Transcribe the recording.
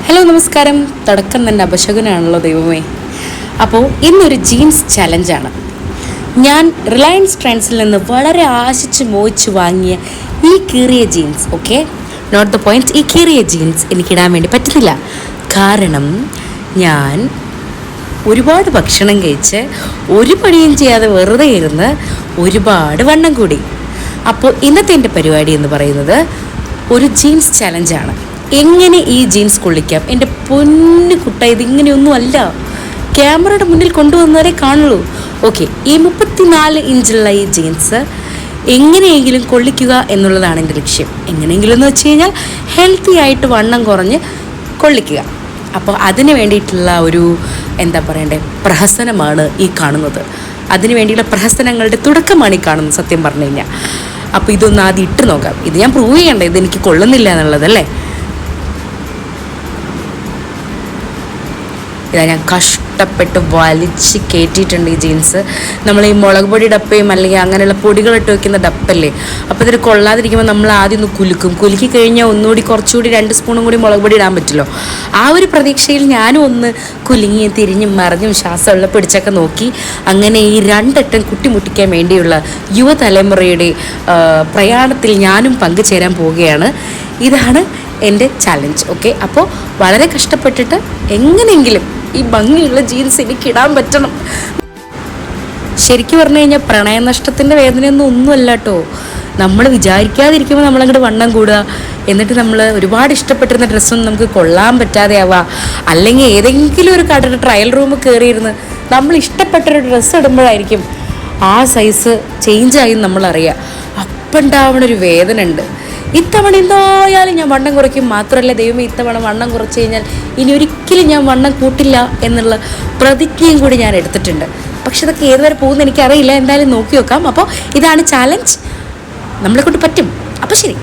Hello നമസ്കാരം. തുടക്കം തന്നെ അപശകുനാണല്ലോ ദൈവമേ. അപ്പോൾ ഇന്നൊരു ജീൻസ് ചലഞ്ചാണ്. ഞാൻ റിലയൻസ് ട്രെൻഡ്സിൽ നിന്ന് വളരെ ആശിച്ച് മോഹിച്ച് വാങ്ങിയ ഈ കീറിയ jeans, okay, not the point, ഈ കീറിയ ജീൻസ് എനിക്കിടാൻ വേണ്ടി പറ്റുന്നില്ല. കാരണം ഞാൻ ഒരുപാട് ഭക്ഷണം കഴിച്ച് ഒരു പണിയും ചെയ്യാതെ വെറുതെ ഇരുന്ന് ഒരുപാട് വണ്ണം കൂടി. അപ്പോൾ ഇന്നത്തെ എൻ്റെ പരിപാടി എന്ന് പറയുന്നത് ഒരു ജീൻസ് ചലഞ്ചാണ്. എങ്ങനെ ഈ ജീൻസ് കൊള്ളിക്കാം? എൻ്റെ പൊന്നു കുട്ട, ഇതിങ്ങനെയൊന്നും അല്ല, ക്യാമറയുടെ മുന്നിൽ കൊണ്ടുവന്നവരെ കാണുള്ളൂ. ഓക്കെ, ഈ 34 ഇഞ്ചുള്ള ഈ ജീൻസ് എങ്ങനെയെങ്കിലും കൊള്ളിക്കുക എന്നുള്ളതാണ് എൻ്റെ ലക്ഷ്യം. എങ്ങനെയെങ്കിലും എന്ന് വെച്ച് കഴിഞ്ഞാൽ ഹെൽത്തി ആയിട്ട് വണ്ണം കുറഞ്ഞ് കൊള്ളിക്കുക. അപ്പോൾ അതിന് വേണ്ടിയിട്ടുള്ള ഒരു എന്താ പറയണ്ടേ പ്രഹസനമാണ് ഈ കാണുന്നത്. അതിന് വേണ്ടിയുള്ള പ്രഹസനങ്ങളുടെ തുടക്കമാണ് ഈ കാണുന്നത്, സത്യം പറഞ്ഞു കഴിഞ്ഞാൽ. അപ്പോൾ ഇതൊന്ന് ആദ്യം ഇട്ട് നോക്കാം. ഇത് ഞാൻ പ്രൂവ് ചെയ്യണ്ടേ ഇതെനിക്ക് കൊള്ളുന്നില്ല എന്നുള്ളതല്ലേ. ഇതാ ഞാൻ കഷ്ടപ്പെട്ട് വലിച്ച് കയറ്റിയിട്ടുണ്ട് ഈ ജീൻസ്. നമ്മൾ ഈ മുളക് പൊടി ഡപ്പയും അല്ലെങ്കിൽ അങ്ങനെയുള്ള പൊടികളിട്ട് വയ്ക്കുന്ന ഡപ്പല്ലേ, അപ്പോൾ ഇതിൽ കൊള്ളാതിരിക്കുമ്പോൾ നമ്മൾ ആദ്യം ഒന്ന് കുലുക്കി കഴിഞ്ഞാൽ ഒന്നുകൂടി കുറച്ചുകൂടി 2 സ്പൂണും കൂടി മുളക് പൊടി ഇടാൻ പറ്റുമല്ലോ. ആ ഒരു പ്രതീക്ഷയിൽ ഞാനും ഒന്ന് കുലുങ്ങി തിരിഞ്ഞും മറിഞ്ഞും ശ്വാസമുള്ള പിടിച്ചൊക്കെ നോക്കി. അങ്ങനെ ഈ 2 അറ്റം കുട്ടിമുട്ടിക്കാൻ വേണ്ടിയുള്ള യുവതലമുറയുടെ പ്രയാണത്തിൽ ഞാനും പങ്കുചേരാൻ പോവുകയാണ്. ഇതാണ് എൻ്റെ ചലഞ്ച്. ഓക്കെ, അപ്പോൾ വളരെ കഷ്ടപ്പെട്ടിട്ട് എങ്ങനെയെങ്കിലും ഈ ഭംഗിയുള്ള ജീൻസ് എനിക്ക് ഇടാൻ പറ്റണം. ശരിക്കും പറഞ്ഞു കഴിഞ്ഞാൽ പ്രണയനഷ്ടത്തിൻ്റെ വേദനയൊന്നും ഒന്നുമല്ല കേട്ടോ. നമ്മൾ വിചാരിക്കാതിരിക്കുമ്പോൾ നമ്മളങ്ങോട്ട് വണ്ണം കൂടുക, എന്നിട്ട് നമ്മൾ ഒരുപാട് ഇഷ്ടപ്പെട്ടിരുന്ന ഡ്രസ്സൊന്നും നമുക്ക് കൊള്ളാൻ പറ്റാതെ ആവുക, അല്ലെങ്കിൽ ഏതെങ്കിലും ഒരു കടയുടെ ട്രയൽ റൂം കയറിയിരുന്ന് നമ്മൾ ഇഷ്ടപ്പെട്ടൊരു ഡ്രസ്സ് ഇടുമ്പോഴായിരിക്കും ആ സൈസ് ചേഞ്ചായി നമ്മളറിയുക. അപ്പം ഉണ്ടാവണൊരു വേദന ഉണ്ട്. ഇത്തവണ എന്തായാലും ഞാൻ വണ്ണം കുറയ്ക്കും. മാത്രമല്ല ദൈവമേ, ഇത്തവണ വണ്ണം കുറച്ച് കഴിഞ്ഞാൽ ഇനി ഒരിക്കലും ഞാൻ വണ്ണം കൂട്ടില്ല എന്നുള്ള പ്രതിജ്ഞയും കൂടി ഞാൻ എടുത്തിട്ടുണ്ട്. പക്ഷെ ഇതൊക്കെ ഏതുവരെ പോകുമെന്ന് എനിക്കറിയില്ല. എന്തായാലും നോക്കി നോക്കാം. അപ്പോൾ ഇതാണ് ചാലഞ്ച്, നമ്മളെ കൊണ്ട് പറ്റും. അപ്പോൾ ശരി.